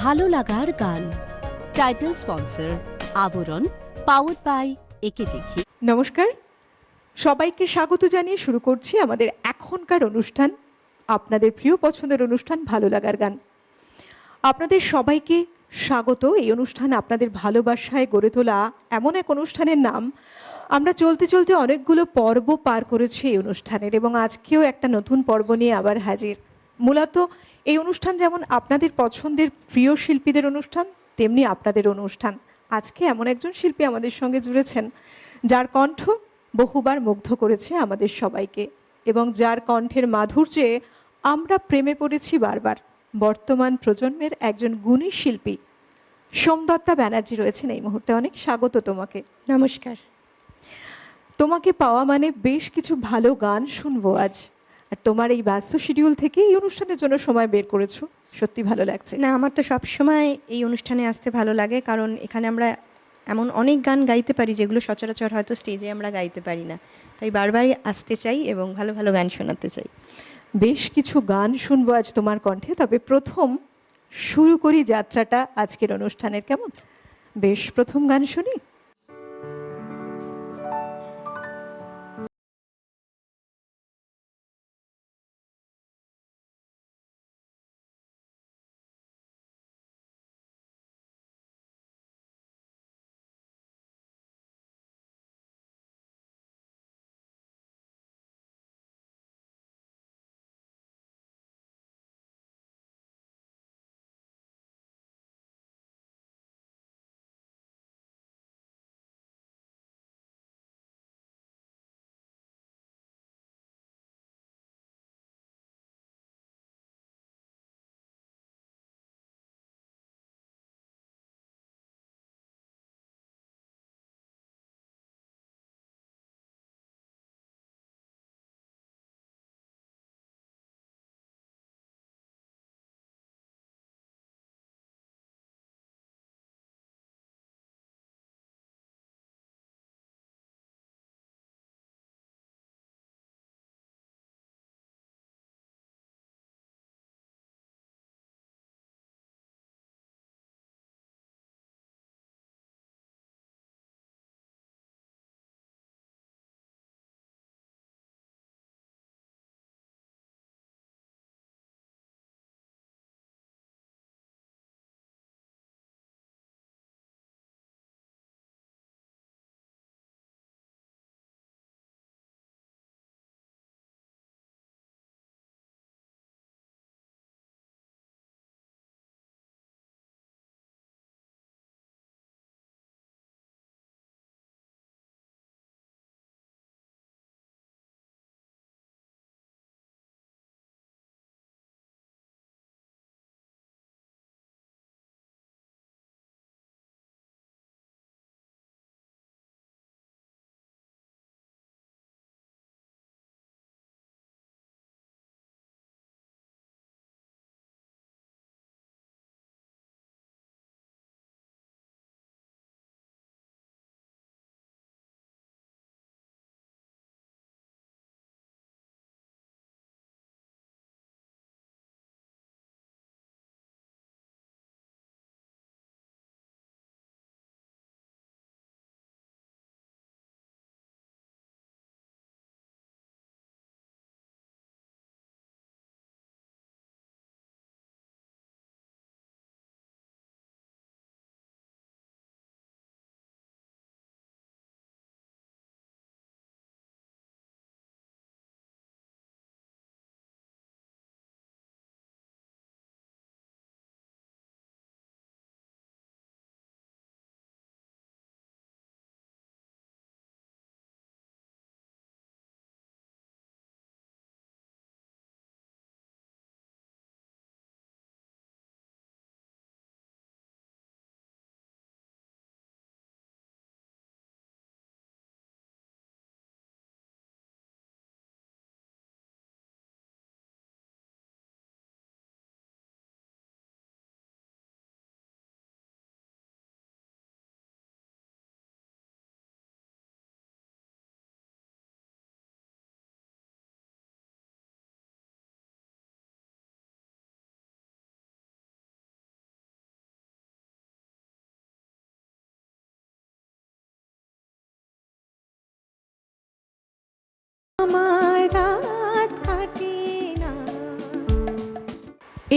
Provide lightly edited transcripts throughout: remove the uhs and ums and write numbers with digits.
ভালো লাগার গান। টাইটেল স্পন্সর আবরণ, পাওয়ার্ড বাই একে দেখি। নমস্কার, সবাইকে স্বাগত জানিয়ে শুরু করছি আমাদের এখনকার অনুষ্ঠান, আপনাদের প্রিয় পছন্দের অনুষ্ঠান ভালো লাগার গান। আপনাদের সবাইকে স্বাগত। এই অনুষ্ঠান আপনাদের ভালোবাসায় গড়ে তোলা এমন এক অনুষ্ঠানের নাম। আমরা চলতে চলতে অনেকগুলো পর্ব পার করেছি এই অনুষ্ঠানের, এবং আজকেও একটা নতুন পর্ব নিয়ে আবার হাজির। মূলত এই অনুষ্ঠান যেমন আপনাদের পছন্দের প্রিয় শিল্পীদের অনুষ্ঠান, তেমনি আপনাদের অনুষ্ঠান। আজকে এমন একজন শিল্পী আমাদের সঙ্গে জুড়েছেন যার কণ্ঠ বহুবার মুগ্ধ করেছে আমাদের সবাইকে, এবং যার কণ্ঠের মাধুর্যে আমরা প্রেমে পড়েছি বারবার। বর্তমান প্রজন্মের একজন গুণী শিল্পী সোমদত্তা ব্যানার্জি রয়েছেন এই মুহূর্তে। অনেক স্বাগত তোমাকে। নমস্কার। তোমাকে পাওয়া মানে বেশ কিছু ভালো গান শুনবো আজ, আর তোমার এই ব্যস্ত শিডিউল থেকে এই অনুষ্ঠানের জন্য সময় বের করেছো, সত্যি ভালো লাগছে। না, আমার তো সবসময় এই অনুষ্ঠানে আসতে ভালো লাগে, কারণ এখানে আমরা এমন অনেক গান গাইতে পারি যেগুলো সচরাচর হয়তো স্টেজে আমরা গাইতে পারি না। তাই বারবারই আসতে চাই এবং ভালো ভালো গান শোনাতে চাই। বেশ কিছু গান শুনবো আজ তোমার কণ্ঠে, তবে প্রথম শুরু করি যাত্রাটা আজকের অনুষ্ঠানের। কেমন? বেশ, প্রথম গান শুনি।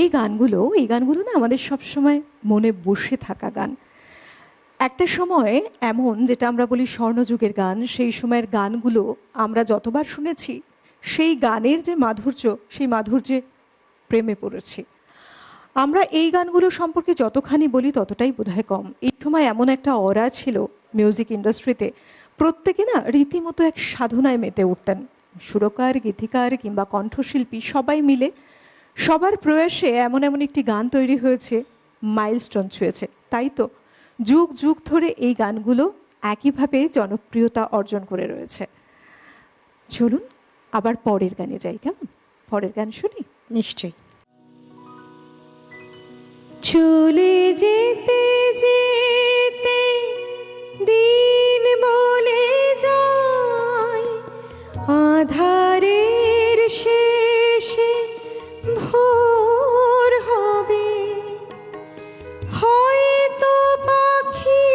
এই গানগুলো না আমাদের সবসময় মনে বসে থাকা গান। একটা সময় এমন, যেটা আমরা বলি স্বর্ণযুগের গান, সেই সময়ের গানগুলো আমরা যতবার শুনেছি সেই গানের যে মাধুর্য, সেই মাধুর্যে প্রেমে পড়েছি। আমরা এই গানগুলো সম্পর্কে যতখানি বলি ততটাই বোধহয় কম। এই সময় এমন একটা অরা ছিল মিউজিক ইন্ডাস্ট্রিতে, প্রত্যেকে না রীতিমতো এক সাধনায় মেতে উঠতেন। সুরকার, গীতিকার কিংবা কণ্ঠশিল্পী সবাই মিলে সবার প্রয়াসে এমন এমন একটি গান তৈরি হয়েছে, মাইলস্টোন ছুঁয়েছে। তাই তো যুগ যুগ ধরে এই গানগুলো একইভাবে জনপ্রিয়তা অর্জন করে রয়েছে। চলুন আবার পরের গানে যাই, কেমন? পরের গান শুনি। নিশ্চয়ই। চলে যেতে যেতে দিন বলে যায়, আধারের শেষে ভোর হবে, হয়তো পাখি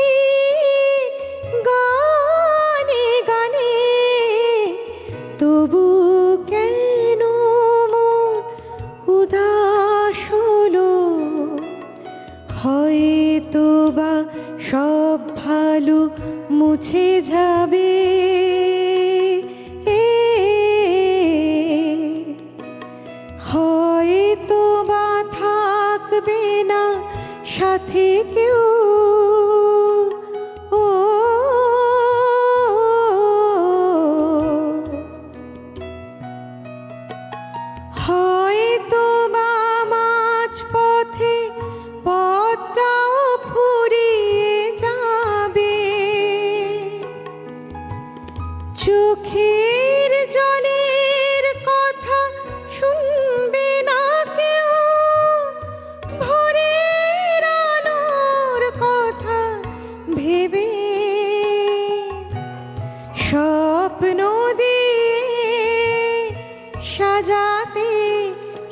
গানে গানে, তবু কেন মন উদাস হলো, হয়তো বা সব ভালো মুছে যাবে, হয়তো বা থাকবে না সাথে কেউ, ও হয়তো বা মাঝ পথে পথটাও ফুরিয়ে যাবে, চোখের জলের কথা শুনবে না কেউ, ভোরের আলোর কথা ভেবে স্বপ্ন দিয়ে সাজাতে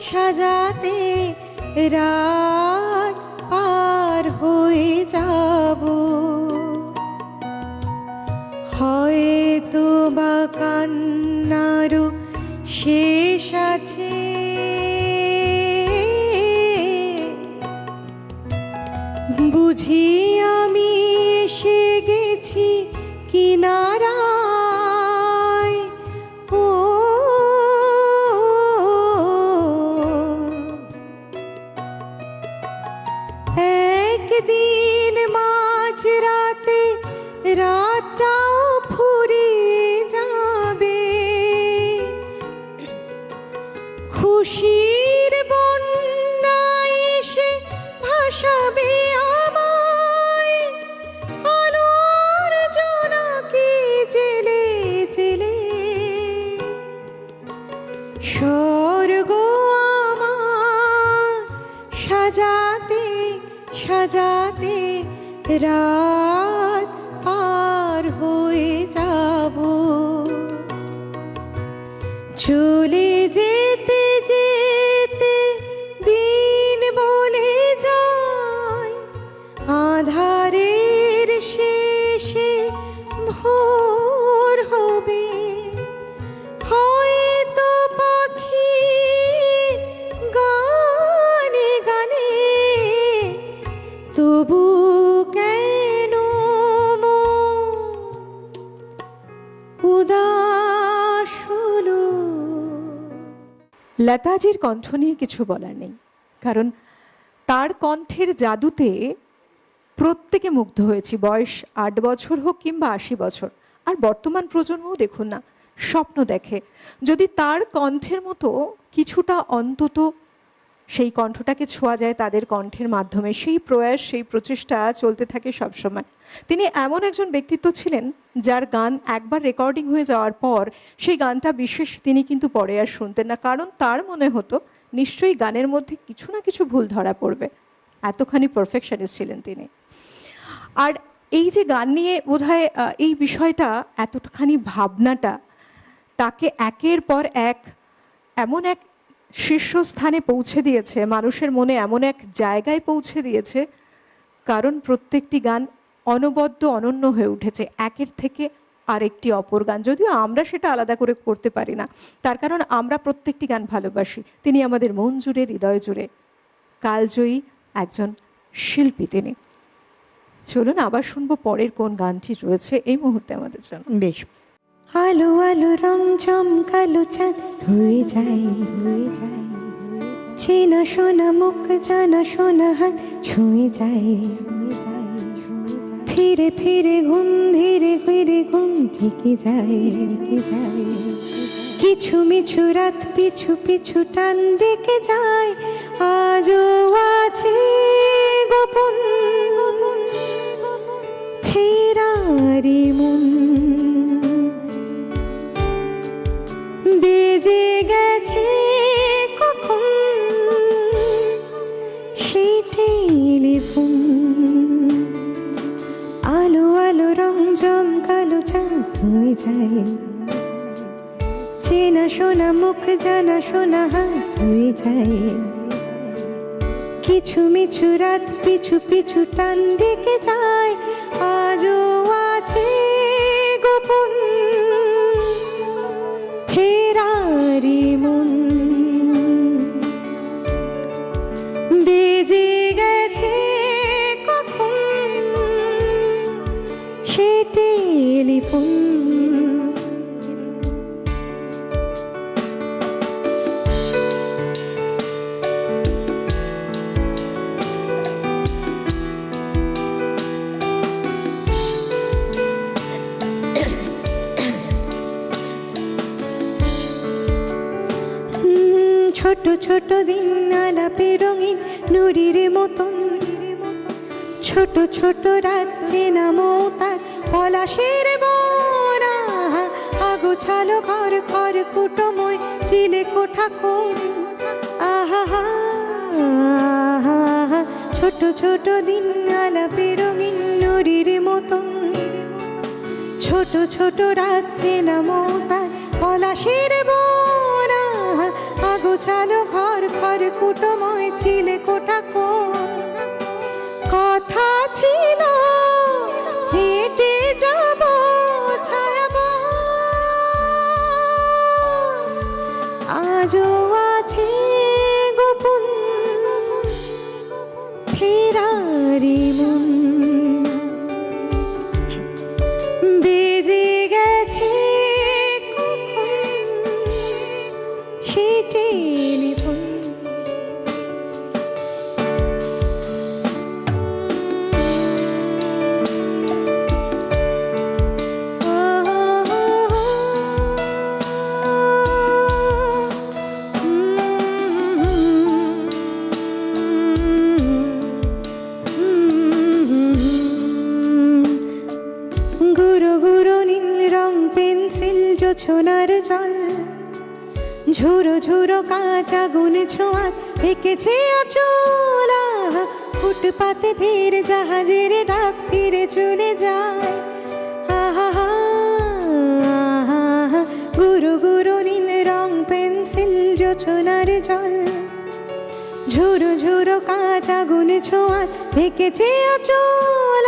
সাজাতে রাত পার হয়ে যাব, হয়তো বা কান্নারও শেষ আছে, বুঝি আমি এসে গেছি কিনারায়, ও একদিন মাঝ রাতে রাতটাও ফুরিয়ে যাবে, খুশির বন্যায় এসে ভাসাবে আমায়, আলোর জোনাকি জেলে জেলে, স্বর্গ আমার সাজাতে সাজাতে রাত পার হয়ে যাব, চলে যেতে যেতে দিন বলে যায়, আধারের শেষে ভোর হবে, হয়তো পাখি গানে গানে, তবু কেন মন উদাস হলো। লতাজির কণ্ঠ নিয়ে কিছু বলার নেই, কারণ তার কণ্ঠের জাদুতে প্রত্যেকে মুগ্ধ হয়েছি, বয়স 8 বছর হোক কিংবা 80 বছর। আর বর্তমান প্রজন্মও দেখুন না, স্বপ্ন দেখে যদি তার কণ্ঠের মতো কিছুটা অন্তত সেই কণ্ঠটাকে ছোঁয়া যায় তাদের কণ্ঠের মাধ্যমে। সেই প্রয়াস, সেই প্রচেষ্টা চলতে থাকে সবসময়। তিনি এমন একজন ব্যক্তিত্ব ছিলেন যার গান একবার রেকর্ডিং হয়ে যাওয়ার পর সেই গানটা বিশেষ তিনি কিন্তু পরে আর শুনতেন না, কারণ তার মনে হতো নিশ্চয়ই গানের মধ্যে কিছু না কিছু ভুল ধরা পড়বে। এতখানি পারফেকশনিস্ট ছিলেন তিনি। আর এই যে গান নিয়ে বোধহয় এই বিষয়টা, এতখানি ভাবনাটা তাকে একের পর এক এমন এক শীর্ষস্থানে পৌঁছে দিয়েছে, মানুষের মনে এমন এক জায়গায় পৌঁছে দিয়েছে, কারণ প্রত্যেকটি গান অনবদ্য অনন্য হয়ে উঠেছে, একের থেকে আরেকটি অপর গান। যদিও আমরা সেটা আলাদা করে করতে পারি না, তার কারণ আমরা প্রত্যেকটি গান ভালোবাসি। তিনি আমাদের মন জুড়ে, হৃদয় জুড়ে কালজয়ী একজন শিল্পী তিনি। চলুন আবার শুনবো পরের কোন গানটি রয়েছে এই মুহূর্তে আমাদের জন্য। বেশ। আলো আলো রং চমকালো চাঁদ হয়ে যায়, হয়ে যায়, চেনা শোনা মুখ জানা শোনা হাত ছুঁয়ে যায়, ফিরে ফিরে ঘুম ধীরে ধীরে ঘুম ঢেকে যায়, ঢেকে যায়, কিছু মিছু রাত পিছু পিছু টান ডেকে যায়, আজও আছে গোপন ফেরারি মন, বেজে গেছে কখন সেই টেলিফোন, আলো আলো রং জমকালো চাঁদ হয়ে যায়, চেনা শোনা মুখ জানা শোনা হাত হয়ে যায়, কিছু মিছু রাত পিছু পিছু টান ডেকে যায়, আজও আছে গোপন ফেরারি মন, বেজে গেছে কখন সে টেলিফোন। ছোট ছোট দিন আলাপে রঙিন নুরির মতন, ছোট ছোট রাত চেনা মৌতার পলাশের বোনা, আগোছালো ঘর ঘর কুটময় চিলে কোঠা কোন, আহা ছোট ছোট দিন আলাপে রঙিন নুরির মতন, ছোট ছোট রাত চেনা মৌতার পলাশের বোনা, আগোছালো ঘর ঘর কুটময় ছিলে কোঠা কোন, কথা ছিল হেঁটে যাব ছায়াবন, আজও আছে গোপন ফেরারি মন, বেজে গেছে কখন সে টেলিফোন। গুঁড়ো গুঁড়ো নীল রং পেন্সিল জোছনার জল, ঝুরো ঝুরো কাঁচা গুনে ছোঁয়া এঁকেছে অচল, ফুটপাতে ভিড় জাহাজের ডাক ফিরে চলে যায়, আহা গুঁড়ো গুঁড়ো নীল রং পেন্সিল জোছনার জল, ঝুরো ঝুরো কাঁচা গুনে ছোঁয়া এঁকেছে অচল,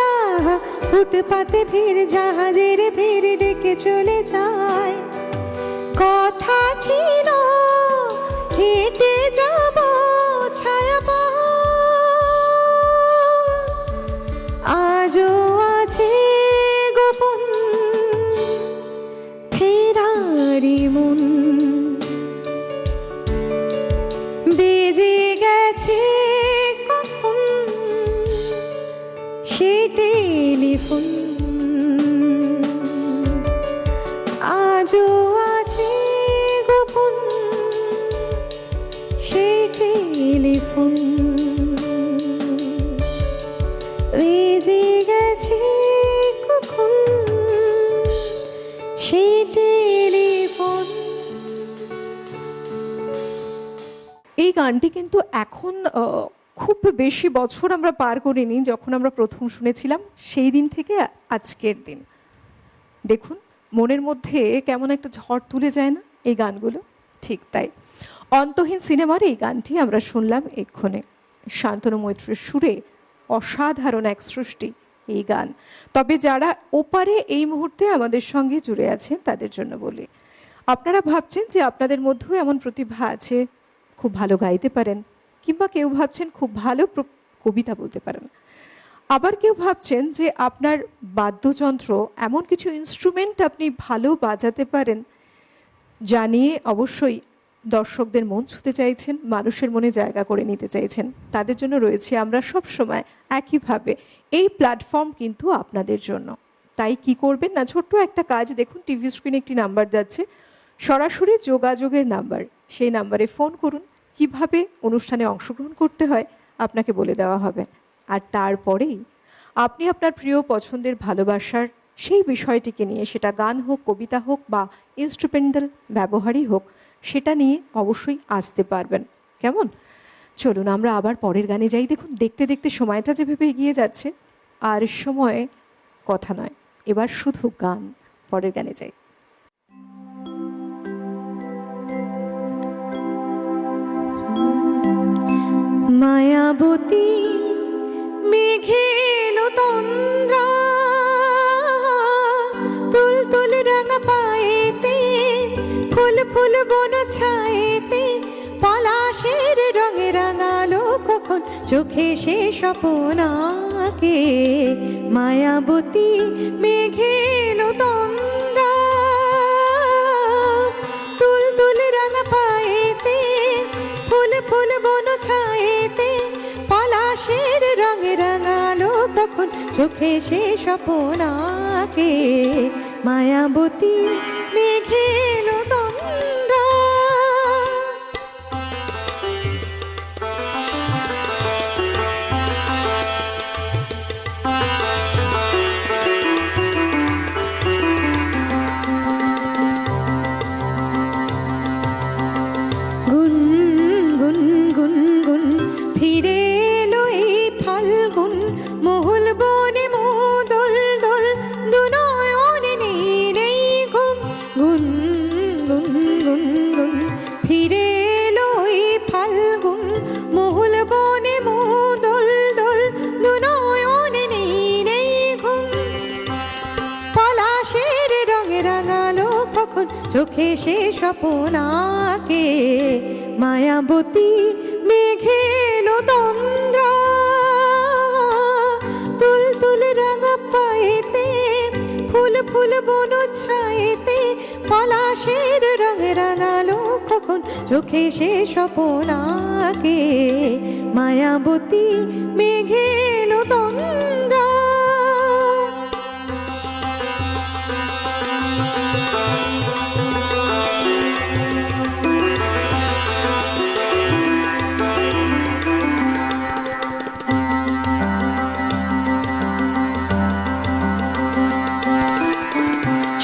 ফুটপাতে ভিড় জাহাজের ভিড় ডেকে চলে যায়, কথা ছিল হেঁটে যাব ছায়াবন, আজও আছে গোপন ফেরারি মন, বেজে গেছে কখন সে টেলিফোন, আজও আছে গোপন সে টেলিফোন, বেজে গেছে কখন সে টেলিফোন। এই গানটি কিন্তু এখন খুব বেশি বছর আমরা পার করিনি, যখন আমরা প্রথম শুনেছিলাম সেই দিন থেকে আজকের দিন দেখুন মনের মধ্যে কেমন একটা ঝড় তুলে যায় না এই গানগুলো, ঠিক তাই অন্তহীন সিনেমার এই গানটি আমরা শুনলাম এক্ষণে, শান্তনু মৈত্রের সুরে অসাধারণ এক সৃষ্টি এই গান। তবে যারা ওপারে এই মুহূর্তে আমাদের সঙ্গে জুড়ে আছেন তাদের জন্য বলি, আপনারা ভাবছেন যে আপনাদের মধ্যেও এমন প্রতিভা আছে, খুব ভালো গাইতে পারেন, কিংবা কেউ ভাবছেন খুব ভালো কবিতা বলতে পারেন, আবার কেউ ভাবছেন যে আপনার বাদ্যযন্ত্র এমন কিছু ইনস্ট্রুমেন্ট আপনি ভালো বাজাতে পারেন, জানিয়ে অবশ্যই দর্শকদের মন ছুঁতে চাইছেন, মানুষের মনে জায়গা করে নিতে চাইছেন। তাদের জন্য রয়েছে আমরা সব সময় একইভাবে, এই প্ল্যাটফর্ম কিন্তু আপনাদের জন্য। তাই কি করবেন না, ছোট্ট একটা কাজ, দেখুন টিভি স্ক্রিনে একটি নাম্বার যাচ্ছে, সরাসরি যোগাযোগের নাম্বার, সেই নাম্বারে ফোন করুন। কিভাবে অনুষ্ঠানে অংশগ্রহণ করতে হয় আপনাকে বলে দেওয়া হবে, আর তারপরেই আপনি আপনার প্রিয় পছন্দের ভালোবাসার সেই বিষয়টিকে নিয়ে, সেটা গান হোক, কবিতা হোক বা ইনস্ট্রুমেন্টাল ব্যবহারই হোক, সেটা নিয়ে অবশ্যই আসতে পারবেন। কেমন? চলুন আমরা আবার পরের গানে যাই। দেখুন দেখতে দেখতে সময়টা যেভাবে এগিয়ে যাচ্ছে, আর সময়ে কথা নয়, এবার শুধু গান। পরের গানে যাই। মায়াবতী মেঘে এলো তন্দ্রা, তুল তুল রাঙা পায়েতে, ফুল ফুল বন ছায়েতে, পলাশের রঙে রাঙালো কখন চোখে সে স্বপ্ন আঁকে। মায়াবতী মেঘে এলো তন্দ্রা, তুল তুল রাঙা পায়েতে, ফুল ফুল বন ছায়েতে, পলাশের রঙে রাঙালো কখন চোখে সে স্বপ্ন আঁকে। মায়াবতী মেঘে এলো তন্দ্রা। গুন গুন গুন গুন ফিরে এলো এই ফাল্গুন, মহুল বনে মোদল দোল, দুনয়নে নেই ঘুম। গুন গুন গুন গুন ফিরে এলো এই ফাল্গুন, মহুল বনে মোদল দোল, দুনয়নে নেই ঘুম। পলাশের রঙে রাঙালো কখন চোখে সে স্বপ্ন আঁকে। মায়াবতী মেঘে এলো তন্দ্রা, তুল তুল রাঙা পায়েতে, ফুল ফুল বন ছায়েতে, পলাশের রঙে রাঙালো কখন চোখে সে স্বপ্ন আঁকে। মায়াবতী মেঘে এলো তন্দ্রা।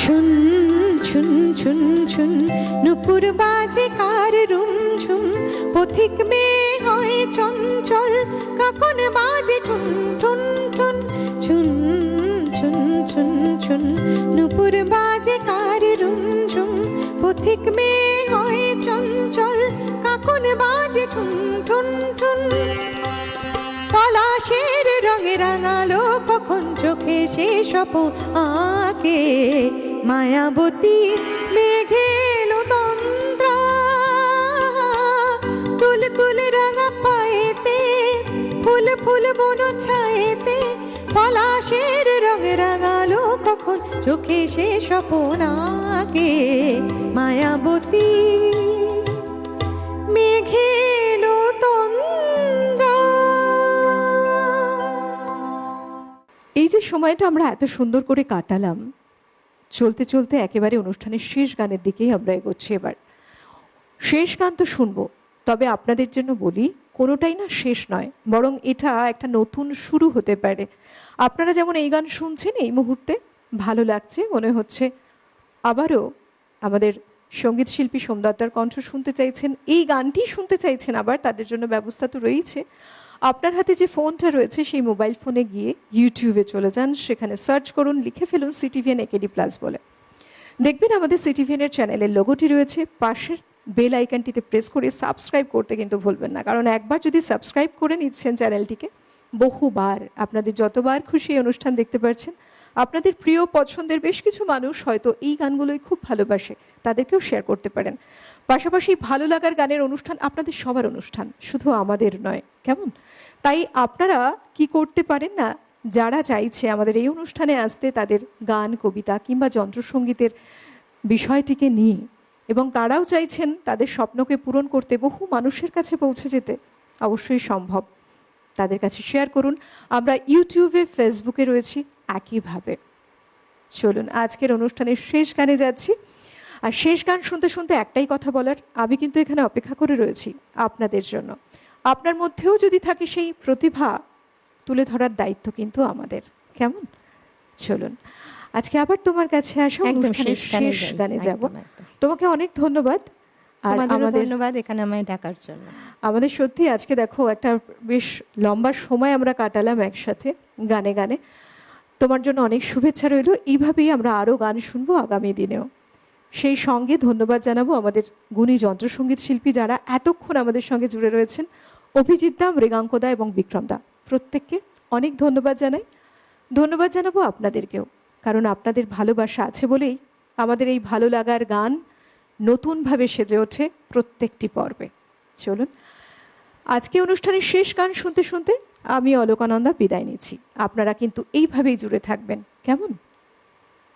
ছুন ছুন ছুন ছুন নুপুর বাজে কার রুমঝুম, পথিক মেয়ে হয় চঞ্চল, কাকন বাজে ঠুন ঠুন ঠুন। ছুন ছুন ছুন ছুন নুপুর বাজে কার রুমঝুম, পথিক মেয়ে হয় চঞ্চল, কাকন বাজে ঠুন ঠুন ঠুন। পলাশের রঙে রাঙালো কখন চোখে সে স্বপ্ন আঁকে। মায়াবতী মেঘে এলো তন্দ্রা, তুল তুল রাঙা পায়েতে, ফুল ফুল বন ছায়েতে, পলাশের রঙে রাঙালো কখন চোখে সে স্বপ্ন আঁকে। মায়াবতী মেঘে এলো তন্দ্রা। এই যে সময়টা আমরা এত সুন্দর করে কাটালাম, চলতে চলতে একেবারে অনুষ্ঠানের শেষ গানের দিকেই আমরা এগোচ্ছি। এবার শেষ গান তো শুনবো, তবে আপনাদের জন্য বলি, কোনোটাই না শেষ নয়, বরং এটা একটা নতুন শুরু হতে পারে। আপনারা যেমন এই গান শুনছেন, এই মুহূর্তে ভালো লাগছে, মনে হচ্ছে আবারও আমাদের সঙ্গীত শিল্পী সোমদত্তার কণ্ঠ শুনতে চাইছেন, এই গানটি শুনতে চাইছেন, আবার তাদের জন্য ব্যবস্থা তো রয়েছে। আপনার হাতে যে ফোনটা রয়েছে, সেই মোবাইল ফোনে গিয়ে ইউটিউবে চলে যান, সেখানে সার্চ করুন, লিখে ফেলুন সিটিভিএন একেডি প্লাস বলে। দেখবেন আমাদের সিটিভিএনের চ্যানেলের লোগোটি রয়েছে, পাশের বেল আইকনটিতে প্রেস করে সাবস্ক্রাইব করতে কিন্তু ভুলবেন না, কারণ একবার যদি সাবস্ক্রাইব করে নিচ্ছেন চ্যানেলটিকে, বহুবার, আপনাদের যতবার খুশি এই অনুষ্ঠান দেখতে পাচ্ছেন, আপনাদের প্রিয় পছন্দের বেশ কিছু মানুষ হয়তো এই গানগুলোই খুব ভালোবাসে, তাদেরকেও শেয়ার করতে পারেন। পাশাপাশি ভালো লাগার গানের অনুষ্ঠান আপনাদের সবার অনুষ্ঠান, শুধু আমাদের নয়, কেমন? তাই আপনারা কি করতে পারেন না, যারা চাইছে আমাদের এই অনুষ্ঠানে আসতে তাদের গান, কবিতা কিংবা যন্ত্রসঙ্গীতের বিষয়টিকে নিয়ে, এবং তারাও চাইছেন তাদের স্বপ্নকে পূরণ করতে, বহু মানুষের কাছে পৌঁছে যেতে, অবশ্যই সম্ভব। তাদের কাছে শেয়ার করুন। আমরা ইউটিউবে, ফেসবুকে রয়েছি একইভাবে। চলুন আজকের অনুষ্ঠানের শেষ গানে যাচ্ছি। আর শেষ গান শুনতে শুনতে একটাই কথা বলার, আমি কিন্তু এখানে অপেক্ষা করে রয়েছি আপনাদের জন্য। আপনার মধ্যেও যদি থাকে সেই প্রতিভা, তুলে ধরার দায়িত্ব কিন্তু আমাদের, কেমন? চলুন আজকে আবার তোমার কাছে আসা, অনুষ্ঠানের শেষ গানে যাব। তোমাকে অনেক ধন্যবাদ। আর আমাদের ধন্যবাদ এখানে আমায় ডাকার জন্য। আমাদের সত্যি আজকে দেখো একটা বেশ লম্বা সময় আমরা কাটালাম একসাথে গানে গানে। তোমার জন্য অনেক শুভেচ্ছা রইল। এইভাবেই আমরা আরও গান শুনবো আগামী দিনেও। সেই সঙ্গে ধন্যবাদ জানাবো আমাদের গুণী যন্ত্রসঙ্গীত শিল্পী যারা এতক্ষণ আমাদের সঙ্গে জুড়ে রয়েছেন, অভিজিৎ দা, মৃগাঙ্ক দা এবং বিক্রম দা, প্রত্যেককে অনেক ধন্যবাদ জানাই। ধন্যবাদ জানাবো আপনাদেরকেও, কারণ আপনাদের ভালোবাসা আছে বলেই আমাদের এই ভালো লাগার গান নতুনভাবে সেজে ওঠে প্রত্যেকটি পর্বে। চলুন আজকে অনুষ্ঠানের শেষ গান শুনতে শুনতে আমি অলোকানন্দা বিদায় নিচ্ছি। আপনারা কিন্তু এইভাবেই জুড়ে থাকবেন, কেমন?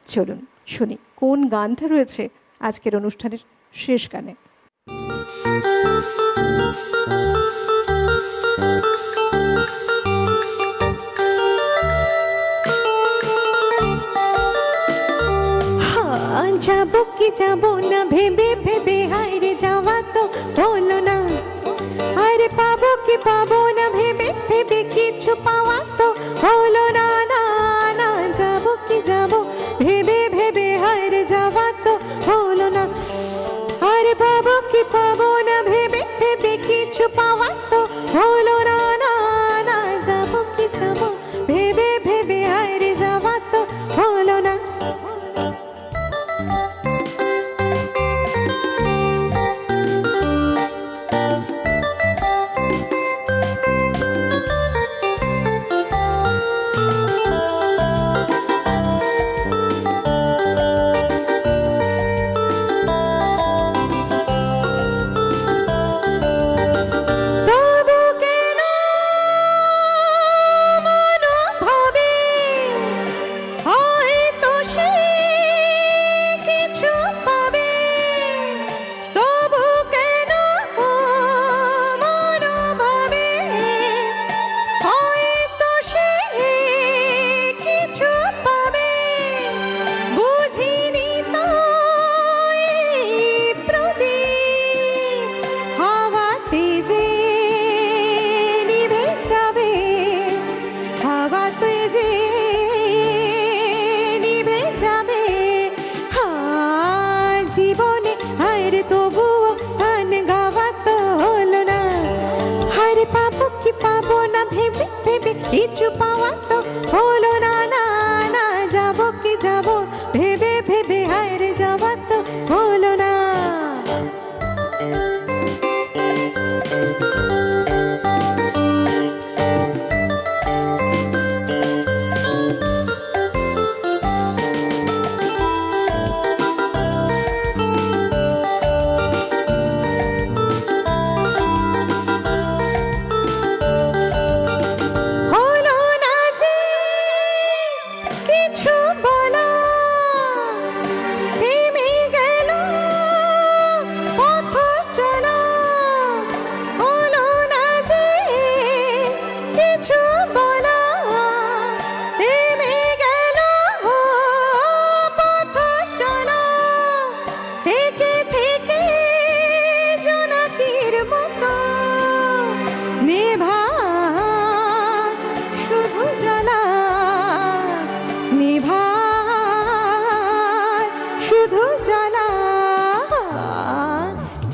চলুন শুনি কোন গানটা রয়েছে আজকের অনুষ্ঠানের শেষ গানে। যাবো কি যাবো না ভেবে ভেবে হায়রে যাওয়া তো হলো না, আরে পাবো কি পাবো না ভেবে ভেবে কিছু পাওয়া তো হলো না, না না যাবো কি যাবো ভেবে ভেবে হায়রে যাওয়া তো হলো না, আরে পাবো কি পাবো না ভেবে ভেবে কিছু পাওয়া তো হলো না, না না যাবো কি যাবো ভেবে ভেবে হায়রে যাওয়া তো হলো না। কিছু পাওয়া তো হলো না, না না যাবো কি যাবো ভেবে ভেবে হায়রে যাওয়া তো হলো না।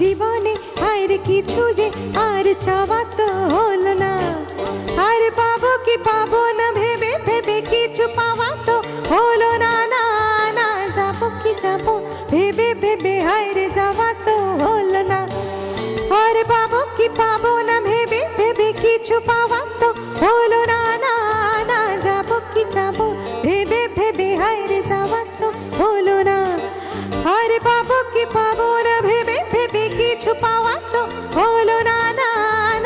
জীবনে আর কিছু যে আর চাওয়া তো হলো না, আর পাবো কি পাবো না ভেবে ভেবে কিছু পাওয়া তো হলো না, না না যাবো কি যাবো ভেবে ভেবে হায়রে যাওয়া তো হলো না, আর পাবো কি পাবো না ভেবে ভেবে কিছু পাওয়া তো হলো না, না না যাবো কি যাবো ভেবে ভেবে কি পাবো না ভেবে ভেবে কিছু পাওয়া তো হলো না,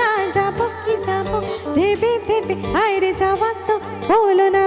না যাব কি যাব ভেবে ভেবে আরে যাওয়া তো হলো না।